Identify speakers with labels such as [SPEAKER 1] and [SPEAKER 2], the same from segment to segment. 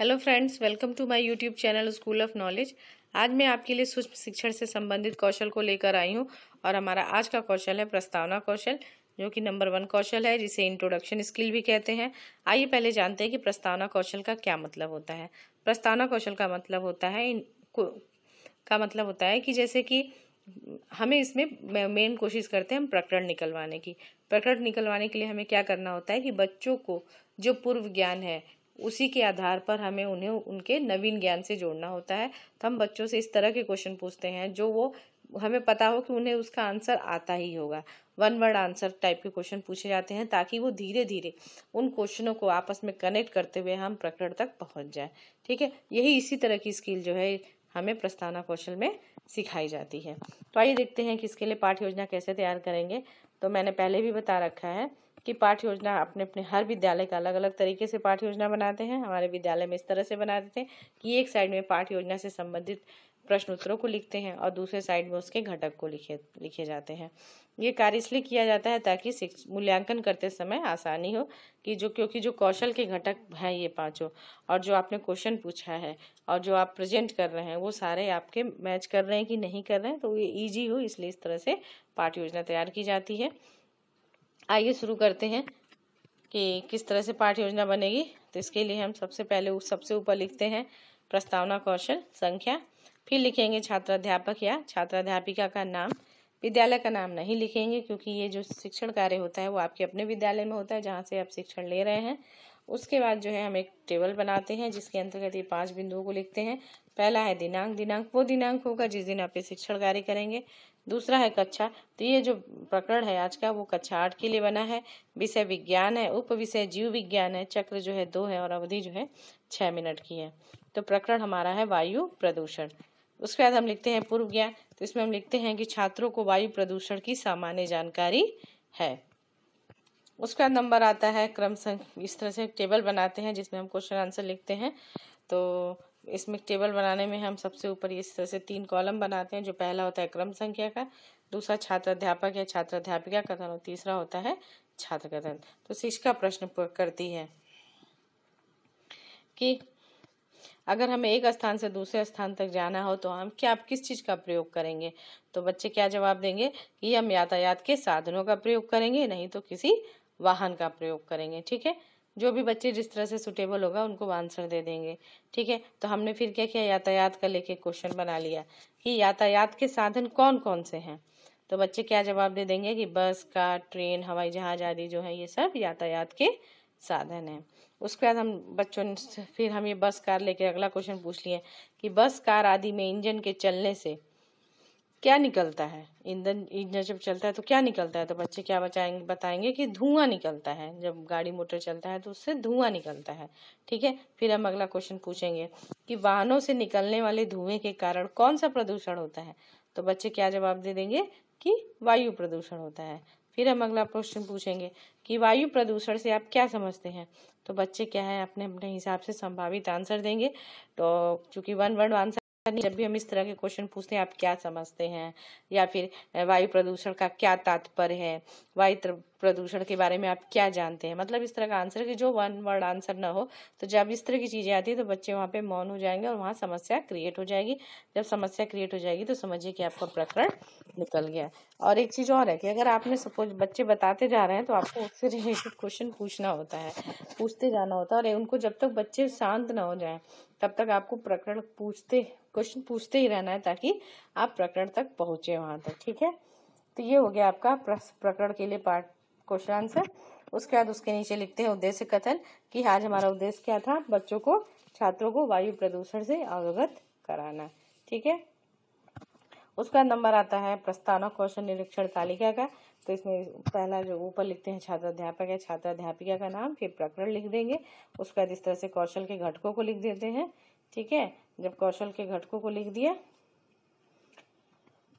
[SPEAKER 1] Hello friends, welcome to my YouTube channel school of knowledge. आज मैं आपके लिए सूक्ष्म शिक्षण से संबंधित कौशल को लेकर आई हूं और हमारा आज का कौशल है प्रस्तावना कौशल, जो कि नंबर 1 कौशल है, जिसे इंट्रोडक्शन स्किल भी कहते हैं। आइए पहले जानते हैं कि प्रस्तावना कौशल का क्या मतलब होता है। प्रस्तावना कौशल का मतलब होता है कि जैसे कि हमें इसमें मेन कोशिश करते हैं हम प्रकरण निकलवाने की। प्रकरण निकलवाने के लिए हमें क्या करना होता है कि बच्चों को जो पूर्व ज्ञान है उसी के आधार पर हमें उन्हें उनके नवीन ज्ञान से जोड़ना होता है। तो हम बच्चों से इस तरह के क्वेश्चन पूछते हैं जो वो हमें पता हो कि उन्हें उसका आंसर आता ही होगा। 1 वर्ड आंसर टाइप के क्वेश्चन पूछे जाते हैं ताकि वो धीरे धीरे उन क्वेश्चनों को आपस में कनेक्ट करते हुए हम प्रकरण तक पहुंच जाए। ठीक है, यही इसी तरह की स्किल जो है हमें प्रस्तावना कौशल में सिखाई जाती है। तो आइए देखते हैं कि इसके लिए पाठ्य योजना कैसे तैयार करेंगे। तो मैंने पहले भी बता रखा है कि पाठ्य योजना अपने अपने हर विद्यालय का अलग अलग तरीके से पाठ्य योजना बनाते हैं। हमारे विद्यालय में इस तरह से बना देते हैं कि एक साइड में पाठ्य योजना से संबंधित प्रश्न उत्तरों को लिखते हैं और दूसरे साइड में उसके घटक को लिखे जाते हैं। ये कार्य इसलिए किया जाता है ताकि मूल्यांकन करते समय आसानी हो कि क्योंकि जो कौशल के घटक हैं ये पांचों, और जो आपने क्वेश्चन पूछा है और जो आप प्रेजेंट कर रहे हैं वो सारे आपके मैच कर रहे हैं कि नहीं कर रहे हैं, तो ये ईजी हो, इसलिए इस तरह से पाठ्य योजना तैयार की जाती है। आइए शुरू करते हैं कि किस तरह से पाठ्य योजना बनेगी। तो इसके लिए हम सबसे पहले सबसे ऊपर लिखते हैं प्रस्तावना कौशल संख्या, फिर लिखेंगे छात्राध्यापक या छात्राध्यापिका का नाम। विद्यालय का नाम नहीं लिखेंगे क्योंकि ये जो शिक्षण कार्य होता है वो आपके अपने विद्यालय में होता है जहाँ से आप शिक्षण ले रहे हैं। उसके बाद जो है हम एक टेबल बनाते हैं जिसके अंतर्गत ये 5 बिंदुओं को लिखते हैं। पहला है दिनांक। दिनांक वो दिनांक होगा जिस दिन आप ये शिक्षण कार्य करेंगे। दूसरा है कक्षा। तो ये जो प्रकरण है आज का वो कक्षा 8 के लिए बना है। विषय विज्ञान है। उप विषय जीव विज्ञान है। चक्र जो है 2 है और अवधि जो है 6 मिनट की है। तो प्रकरण हमारा है वायु प्रदूषण। उसके बाद हम लिखते हैं पूर्व ज्ञान। तो इसमें हम लिखते हैं कि छात्रों को वायु प्रदूषण की सामान्य जानकारी है। उसके बाद नंबर आता है क्रम संख्या। इस तरह से टेबल बनाते हैं जिसमें हम क्वेश्चन आंसर लिखते हैं। तो इसमें टेबल बनाने में हम सबसे ऊपर इस तरह से 3 कॉलम बनाते हैं। जो पहला होता है क्रम संख्या का, दूसरा छात्राध्यापक या छात्राध्यापिका कथन और तीसरा होता है छात्र कथन। तो शिक्षिका प्रश्न करती है कि अगर हमें एक स्थान से दूसरे स्थान तक जाना हो तो हम किस चीज का प्रयोग करेंगे। तो बच्चे क्या जवाब देंगे कि हम यातायात के साधनों का प्रयोग करेंगे, नहीं तो किसी वाहन का प्रयोग करेंगे। ठीक है, जो भी बच्चे जिस तरह से सुटेबल होगा उनको आंसर दे देंगे। ठीक है, तो हमने फिर क्या किया, यातायात का लेके क्वेश्चन बना लिया कि यातायात के साधन कौन कौन से हैं। तो बच्चे क्या जवाब दे देंगे कि बस, कार, ट्रेन, हवाई जहाज आदि जो है ये सब यातायात के साधन है। उसके बाद हम बच्चों ने फिर हम ये बस कार लेके अगला क्वेश्चन पूछ लिए कि बस कार आदि में इंजन के चलने से क्या निकलता है। इंजन जब चलता है तो क्या निकलता है। तो बच्चे क्या बताएंगे कि धुआं निकलता है। जब गाड़ी मोटर चलता है तो उससे धुआं निकलता है। ठीक है, फिर हम अगला क्वेश्चन पूछेंगे कि वाहनों से निकलने वाले धुएं के कारण कौन सा प्रदूषण होता है। तो बच्चे क्या जवाब दे देंगे कि वायु प्रदूषण होता है। फिर हम अगला क्वेश्चन पूछेंगे कि वायु प्रदूषण से आप क्या समझते हैं। तो बच्चे क्या है अपने अपने हिसाब से संभावित आंसर देंगे। तो चूंकि 1 वर्ड आंसर, जब भी हम इस तरह के क्वेश्चन पूछते हैं आप क्या समझते हैं या फिर वायु प्रदूषण का क्या तात्पर्य है, वायु प्रदूषण के बारे में आप क्या जानते हैं, मतलब इस तरह का आंसर कि जो 1 वर्ड आंसर ना हो। तो जब इस तरह की चीजें आती है तो बच्चे वहाँ पे मौन हो जाएंगे और वहाँ समस्या क्रिएट हो जाएगी। जब समस्या क्रिएट हो जाएगी तो समझिए कि आपका प्रकरण निकल गया। और एक चीज और है कि अगर आपने सपोज बच्चे बताते जा रहे हैं तो आपको उससे रिलेटेड क्वेश्चन पूछना होता है, पूछते जाना होता है। और उनको जब तक बच्चे शांत ना हो जाए तब तक आपको क्वेश्चन पूछते ही रहना है ताकि आप प्रकरण तक पहुंचे वहां तक। ठीक है, तो ये हो गया आपका प्रकरण के लिए पार्ट क्वेश्चन आंसर। उसके बाद उसके नीचे लिखते हैं उद्देश्य कथन कि आज हमारा उद्देश्य क्या था, बच्चों को, छात्रों को वायु प्रदूषण से अवगत कराना। ठीक है, उसका नंबर आता है प्रस्तावना कौशल निरीक्षण तालिका का। तो इसमें पहला जो ऊपर लिखते हैं छात्राध्यापक या छात्राध्यापिका का नाम, फिर प्रकरण लिख देंगे। उसके बाद इस तरह से कौशल के घटकों को लिख देते हैं। ठीक है, जब कौशल के घटकों को लिख दिया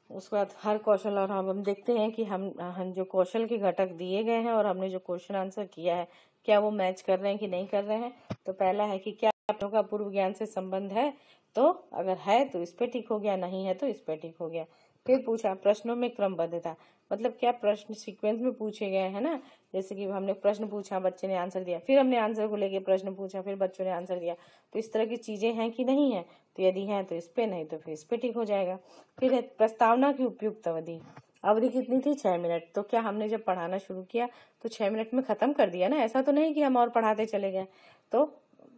[SPEAKER 1] उसके बाद हर कौशल, और हम देखते हैं कि हम जो कौशल के घटक दिए गए हैं और हमने जो क्वेश्चन आंसर किया है क्या वो मैच कर रहे हैं कि नहीं कर रहे हैं। तो पहला है कि क्या बच्चों का पूर्व ज्ञान से संबंध है। तो अगर है तो इस पे टिक हो गया, नहीं है तो इस पे टिक हो गया। फिर पूछा प्रश्नों में क्रमबद्धता, मतलब क्या प्रश्न सीक्वेंस में पूछे गए हैं ना, जैसे कि हमने प्रश्न पूछा, बच्चे ने आंसर दिया, फिर हमने आंसर को लेके प्रश्न पूछा, फिर बच्चों ने आंसर दिया, तो इस तरह की चीजें हैं कि नहीं है। तो यदि हैं तो इस पे, नहीं तो फिर इस पे टिक हो जाएगा। फिर है प्रस्तावना की उपयुक्त अवधि। अवधि कितनी थी? 6 मिनट। तो क्या हमने जब पढ़ाना शुरू किया तो 6 मिनट में खत्म कर दिया ना, ऐसा तो नहीं कि हम और पढ़ाते चले गए। तो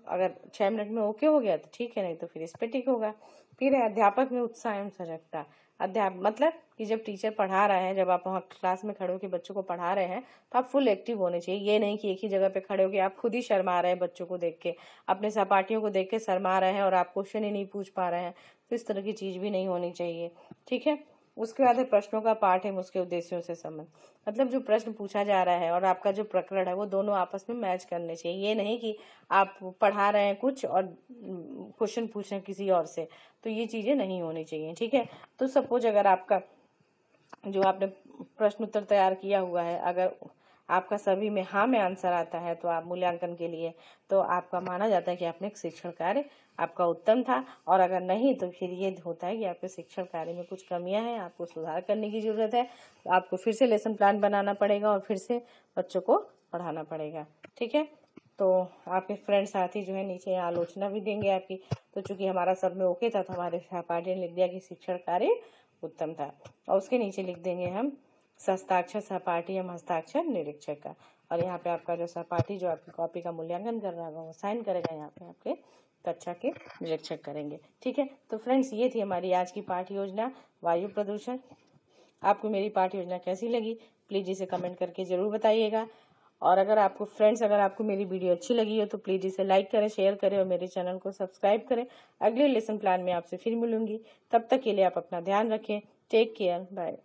[SPEAKER 1] अगर 6 मिनट में ओके हो गया तो ठीक है, नहीं तो फिर इस पे टिक होगा। फिर है अध्यापक में उत्साह एवं सजगता। मतलब कि जब टीचर पढ़ा रहा है, जब आप वहाँ क्लास में खड़े होकर बच्चों को पढ़ा रहे हैं तो आप फुल एक्टिव होने चाहिए। ये नहीं कि एक ही जगह पे खड़े होकर आप खुद ही शर्मा रहे हैं, बच्चों को देख के, अपने सहपाठियों को देख के शर्मा रहे हैं और आप क्वेश्चन ही नहीं पूछ पा रहे हैं। तो इस तरह की चीज भी नहीं होनी चाहिए, ठीक है। उसके बाद है प्रश्नों का पाठ एवं उसके उद्देश्यों से संबंध। मतलब जो प्रश्न पूछा जा रहा है और आपका जो प्रकरण है वो दोनों आपस में मैच करने चाहिए। ये नहीं कि आप पढ़ा रहे हैं कुछ और क्वेश्चन पूछ रहे हैं किसी और से, तो ये चीजें नहीं होनी चाहिए, ठीक है। तो सपोज अगर आपका जो आपने प्रश्न उत्तर तैयार किया हुआ है, अगर आपका सभी में हाँ में आंसर आता है तो आप मूल्यांकन के लिए, तो आपका माना जाता है कि आपने शिक्षण कार्य आपका उत्तम था। और अगर नहीं तो फिर ये होता है कि आपके शिक्षण कार्य में कुछ कमियां हैं, आपको सुधार करने की जरूरत है। तो आपको फिर से लेसन प्लान बनाना पड़ेगा और फिर से बच्चों को पढ़ाना पड़ेगा, ठीक है। तो आपके फ्रेंड साथी जो है नीचे आलोचना भी देंगे आपकी। तो चूंकि हमारा सब में ओके था तो हमारे सहपाठी ने लिख दिया कि शिक्षण कार्य उत्तम था, और उसके नीचे लिख देंगे हम हस्ताक्षर सहपाठी एवं हस्ताक्षर निरीक्षक का। और यहाँ पे आपका जो सहपाठी जो आपकी कॉपी का मूल्यांकन कर रहा होगा वो साइन करेगा, यहाँ पे आपके कक्षा के निरीक्षक करेंगे, ठीक है। तो फ्रेंड्स ये थी हमारी आज की पाठ योजना वायु प्रदूषण। आपको मेरी पाठ योजना कैसी लगी प्लीज इसे कमेंट करके जरूर बताइएगा। और अगर आपको मेरी वीडियो अच्छी लगी हो तो प्लीज इसे लाइक करें, शेयर करें और मेरे चैनल को सब्सक्राइब करें। अगले लेसन प्लान में आपसे फिर मिलूंगी, तब तक के लिए आप अपना ध्यान रखें। Take care, bye.